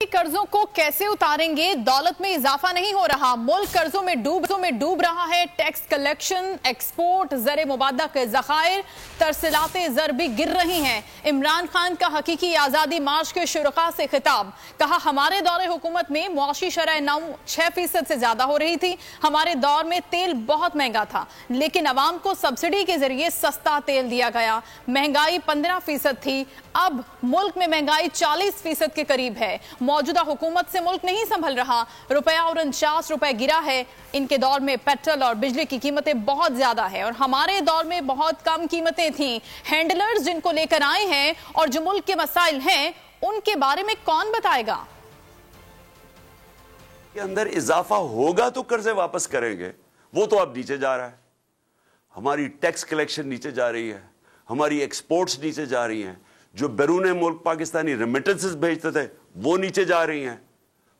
कर्जों को कैसे उतारेंगे? दौलत में इजाफा नहीं हो रहा, मुल्क कर्जों में डूब रहा है। टैक्स कलेक्शन, एक्सपोर्ट, ज़र मुबादला के ज़खायर, तरसीलाते ज़र भी गिर रही हैं। इमरान खान का हकीकी आज़ादी मार्च के शुरका से खिताब, कहा हमारे दौरे हुकूमत में मुआशी शरह 6% से ज्यादा हो रही थी। हमारे दौर में तेल बहुत महंगा था, लेकिन अवाम को सब्सिडी के जरिए सस्ता तेल दिया गया। महंगाई 15% थी, अब मुल्क में महंगाई 40% के करीब है। मौजूदा हुकूमत से मुल्क नहीं संभल रहा, रुपया और 49 रुपए गिरा है। इनके दौर में पेट्रोल और बिजली की कीमतें बहुत ज्यादा है और हमारे दौर में बहुत कम कीमतें थीं। हैंडलर्स जिनको लेकर आए हैं और जो मुल्क के मसाइल हैं उनके बारे में कौन बताएगा? के अंदर इजाफा होगा तो कर्जे वापस करेंगे, वो तो अब नीचे जा रहा है। हमारी टैक्स कलेक्शन नीचे जा रही है, हमारी एक्सपोर्ट्स नीचे जा रही हैं, जो बैरून मुल्क पाकिस्तानी रेमिटेंसेस भेजते थे वो नीचे जा रही हैं,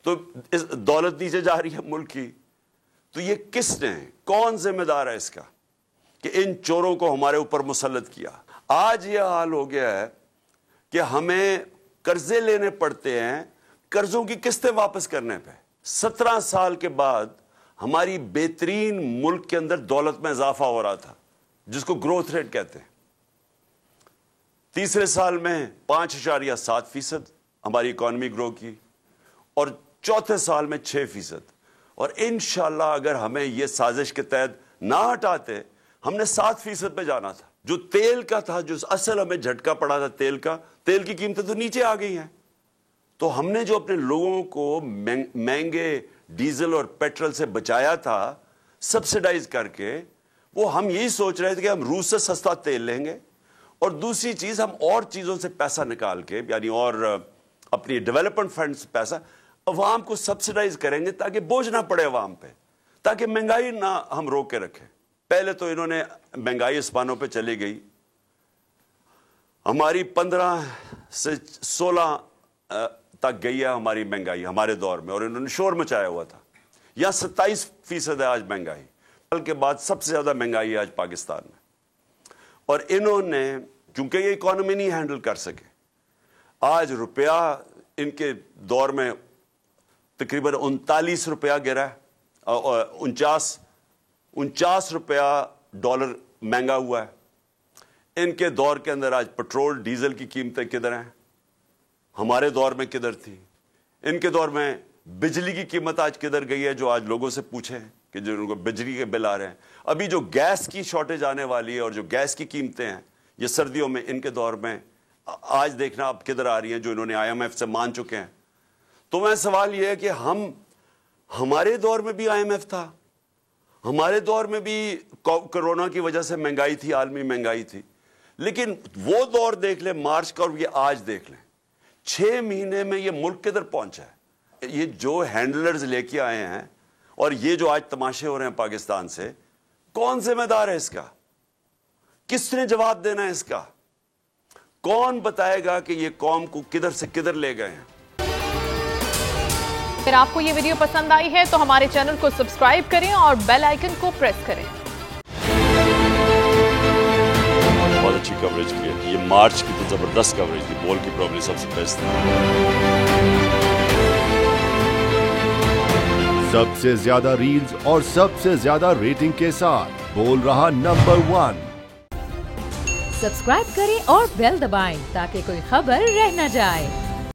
तो इस दौलत नीचे जा रही है मुल्क की। तो ये किसने, कौन जिम्मेदार है इसका कि इन चोरों को हमारे ऊपर मुसल्लत किया? आज ये हाल हो गया है कि हमें कर्जे लेने पड़ते हैं कर्जों की किस्तें वापस करने पे। 17 साल के बाद हमारी बेहतरीन मुल्क के अंदर दौलत में इजाफा हो रहा था, जिसको ग्रोथ रेट कहते हैं। तीसरे साल में 5.7% हमारी इकॉनमी ग्रो की और चौथे साल में 6%। और इंशाल्लाह अगर हमें यह साजिश के तहत ना हटाते, हमने 7% पे जाना था। जो तेल का था, जो असल हमें झटका पड़ा था तेल का, तेल की कीमतें तो नीचे आ गई हैं। तो हमने जो अपने लोगों को महंगे डीजल और पेट्रोल से बचाया था सब्सिडाइज करके, वो हम यही सोच रहे थे कि हम रूस से सस्ता तेल लेंगे और दूसरी चीज हम और चीजों से पैसा निकाल के, यानी और अपनी डेवलपमेंट फंड से पैसा अवाम को सब्सिडाइज करेंगे ताकि बोझ ना पड़े अवाम पे, ताकि महंगाई ना हम रोक के रखें। पहले तो इन्होंने महंगाई आसमानों पे चली गई। हमारी 15 से 16 तक गई है हमारी महंगाई हमारे दौर में, और इन्होंने शोर मचाया हुआ था। यहां 27% है आज महंगाई। कल के बाद सबसे ज्यादा महंगाई है आज पाकिस्तान में। और इन्होंने, चूंकि ये इकोनॉमी नहीं हैंडल कर सके, आज रुपया इनके दौर में तकरीबन 39 रुपया गिरा है, 49 रुपया डॉलर महंगा हुआ है। इनके दौर के अंदर आज पेट्रोल डीजल की कीमतें किधर हैं, हमारे दौर में किधर थी? इनके दौर में बिजली की कीमत आज किधर गई है? जो आज लोगों से पूछे कि जो उनको बिजली के बिल आ रहे हैं। अभी जो गैस की शॉर्टेज आने वाली है और जो गैस की कीमतें हैं ये सर्दियों में, इनके दौर में आज देखना अब किधर आ रही हैं, जो इन्होंने IMF से मान चुके हैं। तो मैं सवाल यह है कि हमारे दौर में भी IMF था, हमारे दौर में भी कोरोना की वजह से महंगाई थी, आलमी महंगाई थी, लेकिन वो दौर देख ले मार्च का और ये आज देख लें, 6 महीने में ये मुल्क किधर पहुंचा है। ये जो हैंडलर्स लेके आए हैं और ये जो आज तमाशे हो रहे हैं पाकिस्तान से, कौन जिम्मेदार है इसका? किसने जवाब देना है इसका? कौन बताएगा कि ये कौम को किधर से किधर ले गए हैं? अगर आपको ये वीडियो पसंद आई है तो हमारे चैनल को सब्सक्राइब करें और बेल आइकन को प्रेस करें। बहुत अच्छी कवरेज की है, ये मार्च की तो जबरदस्त कवरेज थी, बॉल की प्रॉब्लम सबसे बेस्ट थी। सबसे ज्यादा रील्स और सबसे ज्यादा रेटिंग के साथ बोल रहा नंबर 1। सब्सक्राइब करें और बेल दबाएं ताकि कोई खबर रह न जाए।